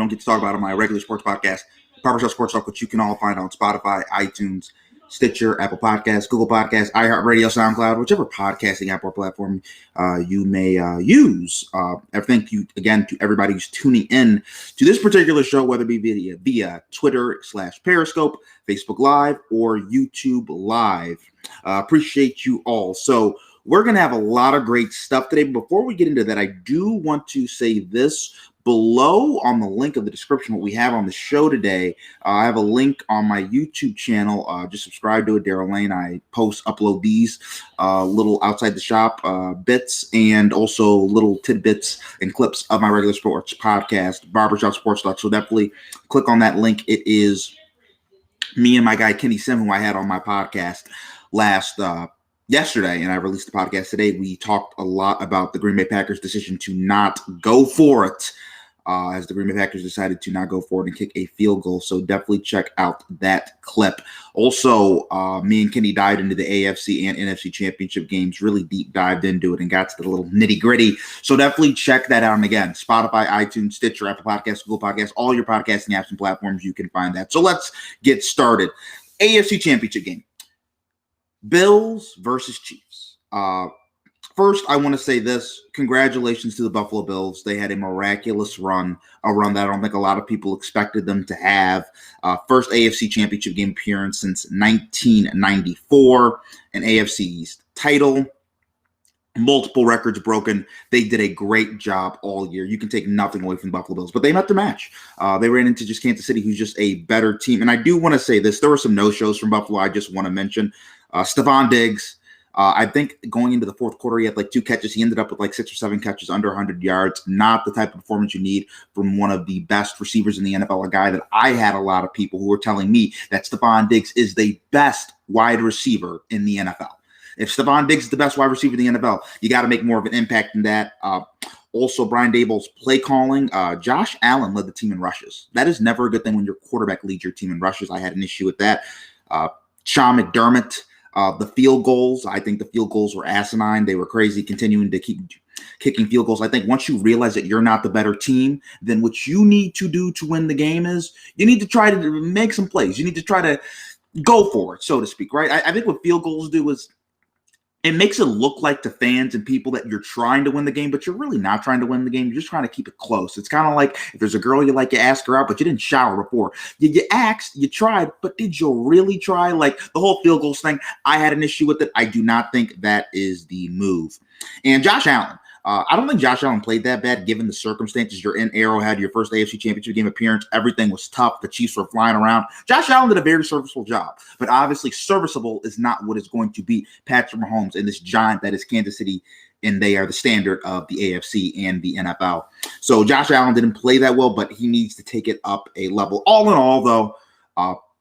don't get to talk about on my regular sports podcast, Barbershop Sports Talk, which you can all find on Spotify, iTunes, Stitcher, Apple Podcasts, Google Podcasts, iHeartRadio, SoundCloud, whichever podcasting app or platform you may use. I thank you again to everybody who's tuning in to this particular show, whether it be via Twitter/Periscope, Facebook Live, or YouTube Live. Appreciate you all. So we're going to have a lot of great stuff today. Before we get into that, I do want to say this. Below on the link of the description, what we have on the show today, I have a link on my YouTube channel. Just subscribe to it, Daryl Lane. I upload these little outside the shop bits and also little tidbits and clips of my regular sports podcast, Barbershop Sports Talk. So definitely click on that link. It is me and my guy Kenny Sim, who I had on my podcast yesterday, and I released the podcast today. We talked a lot about the Green Bay Packers' decision to not go for it. As the Green Bay Packers decided to not go for it and kick a field goal. So definitely check out that clip. Also, me and Kenny dived into the AFC and NFC championship games, really deep dived into it and got to the little nitty gritty. So definitely check that out. And again, Spotify, iTunes, Stitcher, Apple Podcasts, Google Podcasts, all your podcasting apps and platforms, you can find that. So let's get started. AFC championship game. Bills versus Chiefs. First, I want to say this. Congratulations to the Buffalo Bills. They had a miraculous run, a run that I don't think a lot of people expected them to have. First AFC Championship game appearance since 1994, an AFC East title, multiple records broken. They did a great job all year. You can take nothing away from the Buffalo Bills, but they met their match. They ran into just Kansas City, who's just a better team. And I do want to say this. There were some no-shows from Buffalo I just want to mention. Stephon Diggs. I think going into the fourth quarter, he had like 2 catches. He ended up with like 6 or 7 catches under 100 yards. Not the type of performance you need from one of the best receivers in the NFL, a guy that I had a lot of people who were telling me that Stephon Diggs is the best wide receiver in the NFL. If Stephon Diggs is the best wide receiver in the NFL, you got to make more of an impact than that. Also, Brian Daboll's play calling. Josh Allen led the team in rushes. That is never a good thing when your quarterback leads your team in rushes. I had an issue with that. Sean McDermott. The field goals, I think the field goals were asinine. They were crazy, continuing to keep kicking field goals. I think once you realize that you're not the better team, then what you need to do to win the game is you need to try to make some plays. You need to try to go for it, so to speak, right? I think what field goals do is it makes it look like to fans and people that you're trying to win the game, but you're really not trying to win the game. You're just trying to keep it close. It's kind of like if there's a girl you like, you ask her out, but you didn't shower before. You asked, you tried, but did you really try? Like the whole field goals thing, I had an issue with it. I do not think that is the move. And Josh Allen. I don't think Josh Allen played that bad given the circumstances. You're in Arrowhead, your first AFC Championship game appearance. Everything was tough. The Chiefs were flying around. Josh Allen did a very serviceable job, but obviously serviceable is not what is going to beat Patrick Mahomes and this giant that is Kansas City, and they are the standard of the AFC and the NFL. So Josh Allen didn't play that well, but he needs to take it up a level. All in all, though,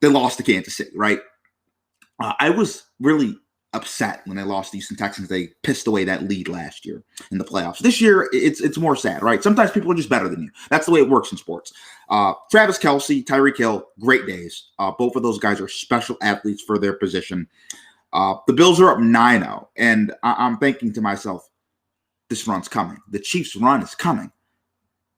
they lost to Kansas City, right? I was really upset when they lost the Houston Texans. They pissed away that lead last year in the playoffs. This year, it's more sad, right? Sometimes people are just better than you. That's the way it works in sports. Travis Kelce, Tyreek Hill, great days. Both of those guys are special athletes for their position. The Bills are up 9-0, and I'm thinking to myself, this run's coming. The Chiefs' run is coming.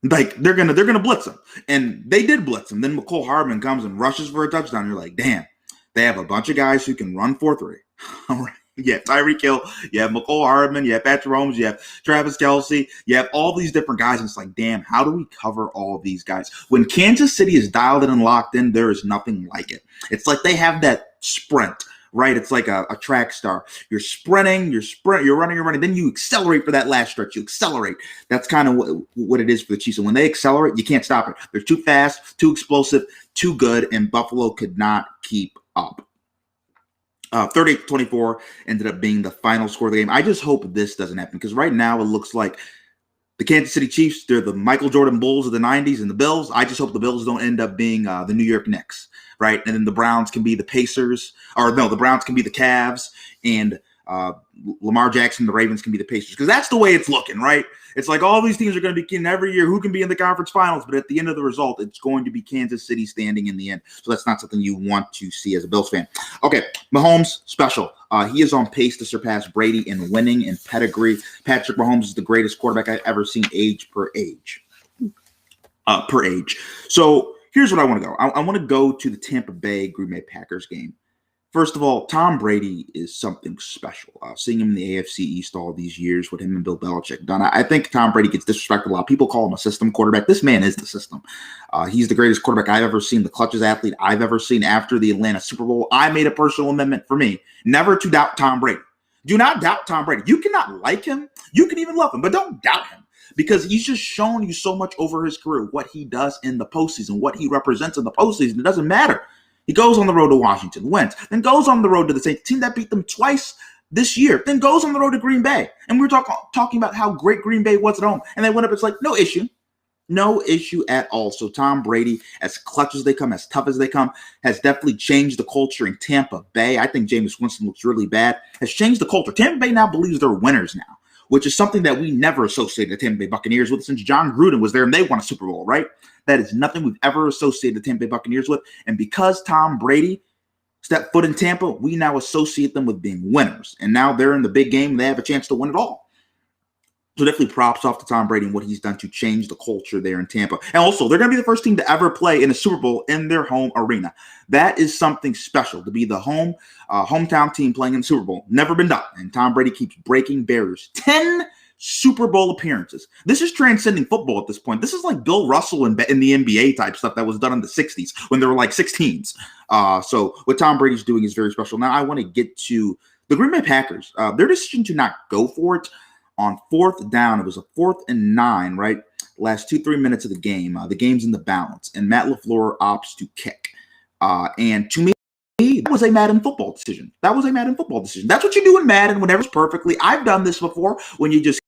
Like they're gonna blitz them, and they did blitz them. Then McCole Hardman comes and rushes for a touchdown. You're like, damn, they have a bunch of guys who can run 4-3. All right. Yeah, Tyreek Hill, you have McCole Hardman, you have Patrick Mahomes, you have Travis Kelce, you have all these different guys. And it's like, damn, how do we cover all of these guys? When Kansas City is dialed in and locked in, there is nothing like it. It's like they have that sprint, right? It's like a track star. You're sprinting, you're running. Then you accelerate for that last stretch. You accelerate. That's kind of what it is for the Chiefs. And when they accelerate, you can't stop it. They're too fast, too explosive, too good, and Buffalo could not keep up. 38-24 ended up being the final score of the game. I just hope this doesn't happen because right now it looks like the Kansas City Chiefs, they're the Michael Jordan Bulls of the 90s, and the Bills, I just hope the Bills don't end up being the New York Knicks, right? And then the Browns can be the Pacers, or no, the Browns can be the Cavs, and Lamar Jackson, the Ravens can be the Pacers, because that's the way it's looking, right? It's like all these teams are going to be kidding every year who can be in the conference finals, but at the end of the result, it's going to be Kansas City standing in the end. So that's not something you want to see as a Bills fan. Okay, Mahomes, special. He is on pace to surpass Brady in winning and pedigree. Patrick Mahomes is the greatest quarterback I've ever seen age per age. per age. So here's what I want to go. I want to go to the Tampa Bay Green Bay Packers game. First of all, Tom Brady is something special. Seeing him in the AFC East all these years, what him and Bill Belichick done, I think Tom Brady gets disrespected a lot. People call him a system quarterback. This man is the system. He's the greatest quarterback I've ever seen, the clutchest athlete I've ever seen after the Atlanta Super Bowl. I made a personal amendment for me never to doubt Tom Brady. Do not doubt Tom Brady. You cannot like him. You can even love him, but don't doubt him because he's just shown you so much over his career, what he does in the postseason, what he represents in the postseason. It doesn't matter. He goes on the road to Washington, wins, then goes on the road to the same team that beat them twice this year, then goes on the road to Green Bay. And we were talking about how great Green Bay was at home. And they went up, it's like, no issue. No issue at all. So Tom Brady, as clutch as they come, as tough as they come, has definitely changed the culture in Tampa Bay. I think Jameis Winston looks really bad. Has changed the culture. Tampa Bay now believes they're winners now, which is something that we never associated the Tampa Bay Buccaneers with since John Gruden was there and they won a Super Bowl, right? That is nothing we've ever associated the Tampa Bay Buccaneers with. And because Tom Brady stepped foot in Tampa, we now associate them with being winners. And now they're in the big game. They have a chance to win it all. So definitely props off to Tom Brady and what he's done to change the culture there in Tampa. And also, they're going to be the first team to ever play in a Super Bowl in their home arena. That is something special, to be the hometown team playing in the Super Bowl. Never been done. And Tom Brady keeps breaking barriers. 10 Super Bowl appearances. This is transcending football at this point. This is like Bill Russell in the NBA type stuff that was done in the 60s when there were like 6 teams. So what Tom Brady's doing is very special. Now I want to get to the Green Bay Packers. Their decision to not go for it on 4th down. It was a 4th and 9, right? Last 2-3 minutes of the game. The game's in the balance. And Matt LaFleur opts to kick. And to me, that was a Madden football decision. That's what you do in Madden whenever it's perfectly. I've done this before when you just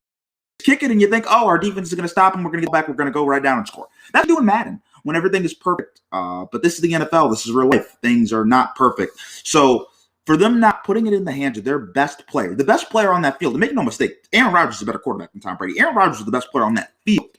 kick it and you think, oh, our defense is going to stop and we're going to get back. We're going to go right down and score. That's what you do in Madden when everything is perfect. But this is the NFL. This is real life. Things are not perfect. So for them not putting it in the hands of their best player, the best player on that field, and make no mistake, Aaron Rodgers is a better quarterback than Tom Brady. Aaron Rodgers is the best player on that field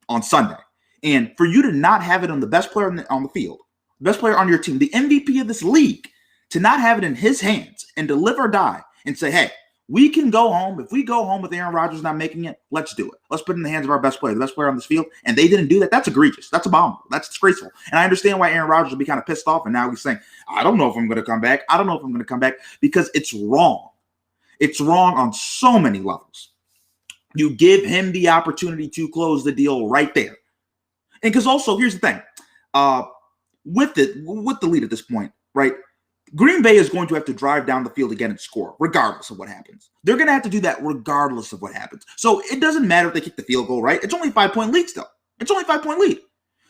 on Sunday. And for you to not have it on the best player on the field, the best player on your team, the MVP of this league, to not have it in his hands and to live or die and say, hey, we can go home. If we go home with Aaron Rodgers not making it, let's do it. Let's put it in the hands of our best player, the best player on this field. And they didn't do that. That's egregious. That's abominable. That's disgraceful. And I understand why Aaron Rodgers will be kind of pissed off. And now he's saying, I don't know if I'm going to come back. Because it's wrong. It's wrong on so many levels. You give him the opportunity to close the deal right there. And because also, here's the thing. With the lead at this point, right? Green Bay is going to have to drive down the field again and score, regardless of what happens. They're going to have to do that regardless of what happens. So it doesn't matter if they kick the field goal, right? It's only a 5-point lead still.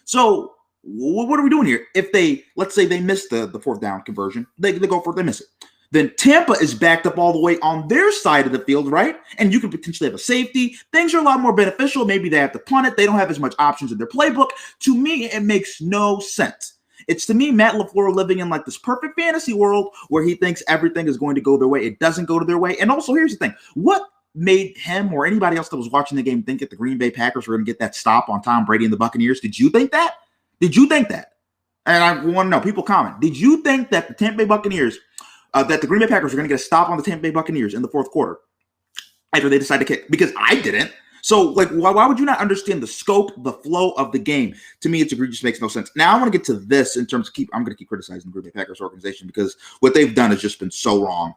So what are we doing here? If let's say they miss the 4th down conversion, they go for it, they miss it. Then Tampa is backed up all the way on their side of the field, right? And you could potentially have a safety. Things are a lot more beneficial. Maybe they have to punt it. They don't have as much options in their playbook. To me, it makes no sense. It's to me, Matt LaFleur living in like this perfect fantasy world where he thinks everything is going to go their way. It doesn't go to their way. And also, here's the thing. What made him or anybody else that was watching the game think that the Green Bay Packers were going to get that stop on Tom Brady and the Buccaneers? Did you think that? And I want to know, people comment. Did you think that the Tampa Bay Buccaneers, that the Green Bay Packers were going to get a stop on the Tampa Bay Buccaneers in the 4th quarter after they decided to kick? Because I didn't. So, like, why would you not understand the scope, the flow of the game? To me, it's egregious, makes no sense. Now, I want to get to this in terms of I'm going to keep criticizing the Green Bay Packers organization because what they've done has just been so wrong.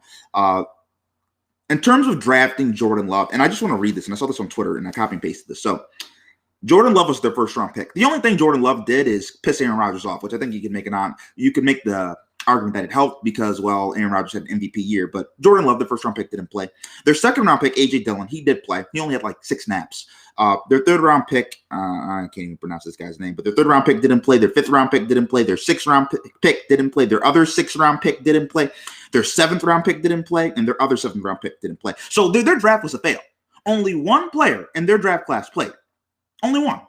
In terms of drafting Jordan Love, and I just want to read this, and I saw this on Twitter, and I copy and pasted this. So, Jordan Love was their 1st-round pick. The only thing Jordan Love did is piss Aaron Rodgers off, which I think you can make the argument that it helped because, well, Aaron Rodgers had an MVP year, but Jordan Love, their 1st-round pick, didn't play. Their 2nd-round pick, A.J. Dillon, he did play. He only had like 6 snaps. Their 3rd-round pick, I can't even pronounce this guy's name, but their 3rd-round pick didn't play. Their 5th-round pick didn't play. Their 6th-round pick didn't play. Their other 6th-round pick didn't play. Their 7th-round pick didn't play, and their other 7th-round pick didn't play. So their draft was a fail. Only one player in their draft class played. Only one.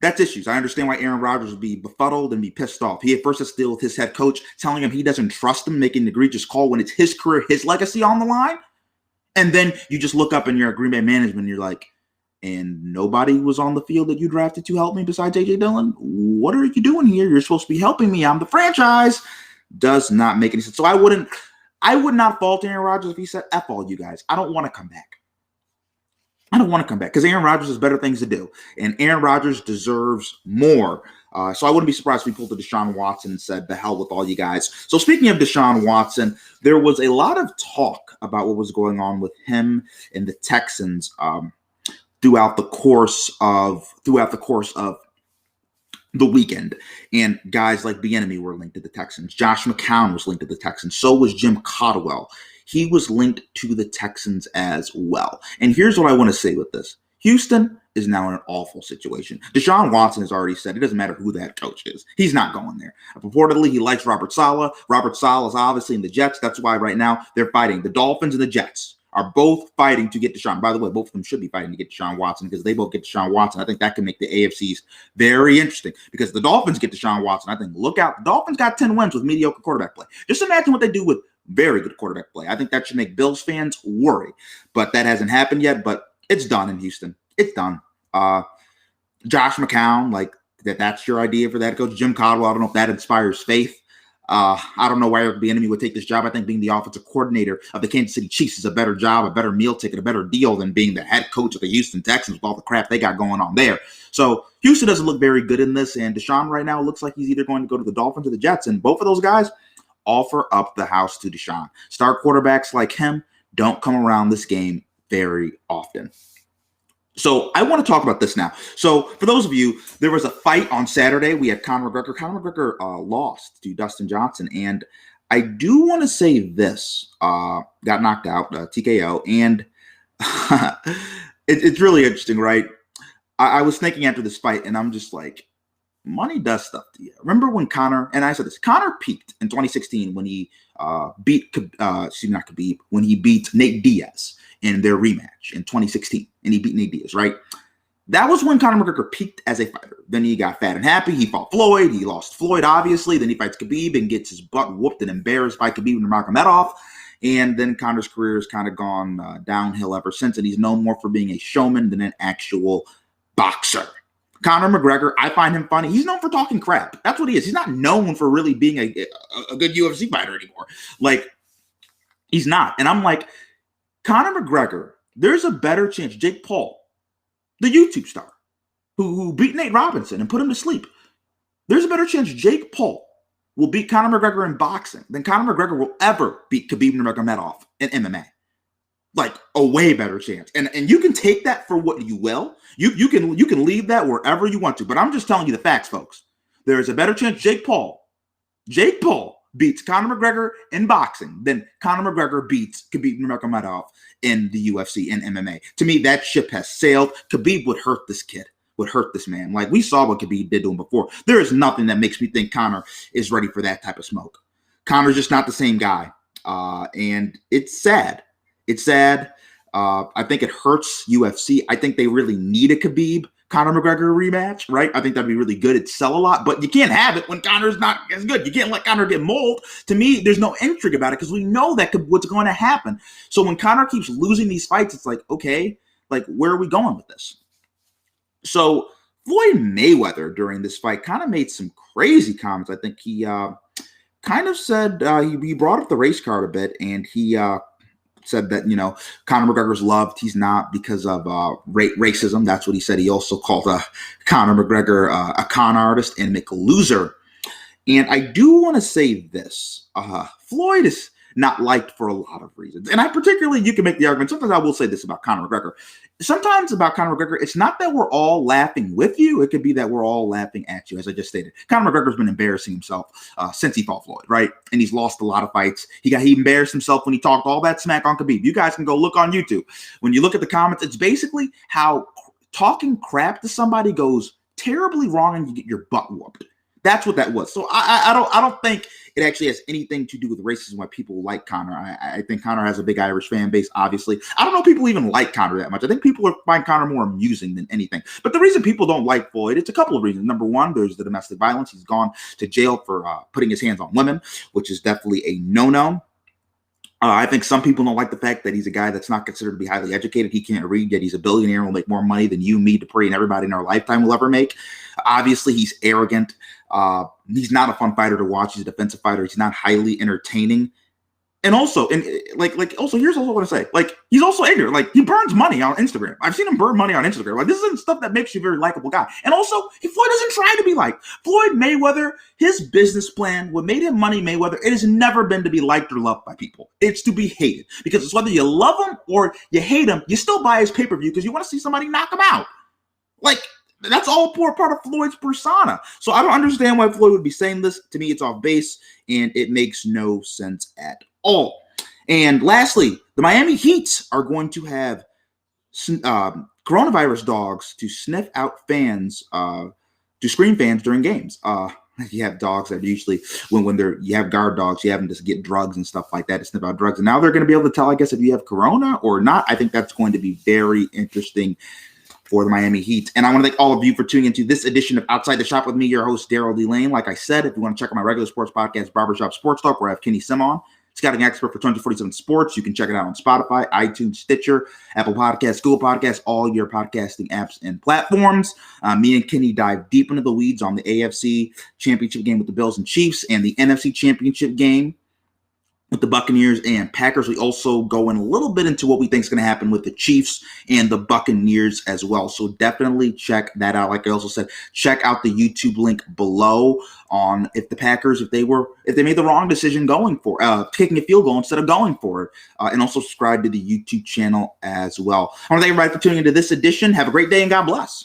That's issues. I understand why Aaron Rodgers would be befuddled and be pissed off. He at first has to deal with his head coach telling him he doesn't trust him, making an egregious call when it's his career, his legacy on the line. And then you just look up and you're at Green Bay management and you're like, and nobody was on the field that you drafted to help me besides A.J. Dillon? What are you doing here? You're supposed to be helping me. I'm the franchise. Does not make any sense. So I would not fault Aaron Rodgers if he said, F all you guys. I don't want to come back. I don't want to come back because Aaron Rodgers has better things to do, and Aaron Rodgers deserves more. So I wouldn't be surprised if we pulled to Deshaun Watson and said, "The hell with all you guys." So speaking of Deshaun Watson, there was a lot of talk about what was going on with him and the Texans throughout the course of the weekend. And guys like Bieniemy were linked to the Texans. Josh McCown was linked to the Texans. So was Jim Caldwell. He was linked to the Texans as well. And here's what I want to say with this. Houston is now in an awful situation. Deshaun Watson has already said it doesn't matter who that coach is. He's not going there. Purportedly, he likes Robert Saleh. Robert Saleh is obviously in the Jets. That's why right now they're fighting. The Dolphins and the Jets are both fighting to get Deshaun. By the way, both of them should be fighting to get Deshaun Watson because they both get Deshaun Watson. I think that can make the AFCs very interesting because the Dolphins get Deshaun Watson. I think, look out. The Dolphins got 10 wins with mediocre quarterback play. Just imagine what they do with very good quarterback play. I think that should make Bills fans worry, but that hasn't happened yet, but it's done in Houston. It's done. Josh McCown, like that's your idea for that coach. Jim Caldwell, I don't know if that inspires faith. I don't know why Bieniemy would take this job. I think being the offensive coordinator of the Kansas City Chiefs is a better job, a better meal ticket, a better deal than being the head coach of the Houston Texans with all the crap they got going on there. So Houston doesn't look very good in this, and Deshaun right now looks like he's either going to go to the Dolphins or the Jets, and both of those guys offer up the house to Deshaun. Star quarterbacks like him don't come around this game very often. So I want to talk about this now. So for those of you, there was a fight on Saturday. We had Conor McGregor. Conor McGregor lost to Dustin Johnson. And I do want to say this. Got knocked out, TKO. And it's really interesting, right? I was thinking after this fight, and I'm just like, money does stuff to you. Remember when Conor, and I said this, Conor peaked in 2016 when he beat Nate Diaz in their rematch in 2016, and he beat Nate Diaz, right? That was when Conor McGregor peaked as a fighter. Then he got fat and happy. He fought Floyd. He lost Floyd, obviously. Then he fights Khabib and gets his butt whooped and embarrassed by Khabib and Nurmagomedov. And then Conor's career has kind of gone downhill ever since, and he's known more for being a showman than an actual boxer. Conor McGregor, I find him funny. He's known for talking crap. That's what he is. He's not known for really being a good UFC fighter anymore. Like, he's not. And I'm like, Conor McGregor, there's a better chance. Jake Paul, the YouTube star, who beat Nate Robinson and put him to sleep. There's a better chance Jake Paul will beat Conor McGregor in boxing than Conor McGregor will ever beat Khabib Nurmagomedov in MMA. Like, a way better chance. And you can take that for what you will. You can leave that wherever you want to. But I'm just telling you the facts, folks. There is a better chance Jake Paul beats Conor McGregor in boxing than Conor McGregor beats Khabib Nurmagomedov in the UFC and MMA. To me, that ship has sailed. Khabib would hurt this kid, would hurt this man. Like, we saw what Khabib did to him before. There is nothing that makes me think Conor is ready for that type of smoke. Conor's just not the same guy. And it's sad. It's sad. I think it hurts UFC. I think they really need a Khabib-Conor McGregor rematch, right? I think that'd be really good. It'd sell a lot, but you can't have it when Conor's not as good. You can't let Conor get mauled. To me, there's no intrigue about it because we know that what's going to happen. So when Conor keeps losing these fights, it's like, okay, like, where are we going with this? So Floyd Mayweather during this fight kind of made some crazy comments. I think he kind of said, he brought up the race card a bit, and he said that, Conor McGregor's loved. He's not because of racism. That's what he said. He also called Conor McGregor a con artist and make a loser. And I do want to say this. Floyd is not liked for a lot of reasons. And you can make the argument. Sometimes I will say this about Conor McGregor. Sometimes about Conor McGregor, it's not that we're all laughing with you. It could be that we're all laughing at you, as I just stated. Conor McGregor's been embarrassing himself since he fought Floyd, right? And he's lost a lot of fights. He embarrassed himself when he talked all that smack on Khabib. You guys can go look on YouTube. When you look at the comments, it's basically how talking crap to somebody goes terribly wrong and you get your butt whooped. That's what that was. So I don't think it actually has anything to do with racism why people like Conor. I think Conor has a big Irish fan base, obviously. I don't know if people even like Conor that much. I think people find Conor more amusing than anything. But the reason people don't like Floyd, it's a couple of reasons. Number one, there's the domestic violence. He's gone to jail for putting his hands on women, which is definitely a no-no. I think some people don't like the fact that he's a guy that's not considered to be highly educated. He can't read, yet he's a billionaire and will make more money than you, me, Dupree, and everybody in our lifetime will ever make. Obviously, he's arrogant. He's not a fun fighter to watch. He's a defensive fighter. He's not highly entertaining. And also, here's also what I say. Like, he's also ignorant. Like, he burns money on Instagram. I've seen him burn money on Instagram. Like, this isn't stuff that makes you a very likable guy. And also, Floyd doesn't try to be liked. Floyd Mayweather, his business plan, what made him Money Mayweather, it has never been to be liked or loved by people. It's to be hated. Because it's whether you love him or you hate him, you still buy his pay-per-view because you want to see somebody knock him out. Like, that's all part of Floyd's persona. So I don't understand why Floyd would be saying this. To me, it's off base, and it makes no sense at all. And lastly, the Miami Heat are going to have coronavirus dogs to sniff out fans, to screen fans during games. You have dogs that usually, you have guard dogs, you have them just get drugs and stuff like that to sniff out drugs. And now they're going to be able to tell, I guess, if you have corona or not. I think that's going to be very interesting for the Miami Heat. And I want to thank all of you for tuning into this edition of Outside the Shop with me, your host, Daryl D. Lane. Like I said, if you want to check out my regular sports podcast, Barbershop Sports Talk, where I have Kenny Simon, scouting expert for 247 Sports. You can check it out on Spotify, iTunes, Stitcher, Apple Podcasts, Google Podcasts, all your podcasting apps and platforms. Me and Kenny dive deep into the weeds on the AFC Championship game with the Bills and Chiefs and the NFC Championship game with the Buccaneers and Packers. We also go in a little bit into what we think is going to happen with the Chiefs and the Buccaneers as well. So definitely check that out. Like I also said, check out the YouTube link below on if the Packers, if they made the wrong decision going for kicking a field goal instead of going for it. And also subscribe to the YouTube channel as well. I want to thank everybody for tuning into this edition. Have a great day and God bless.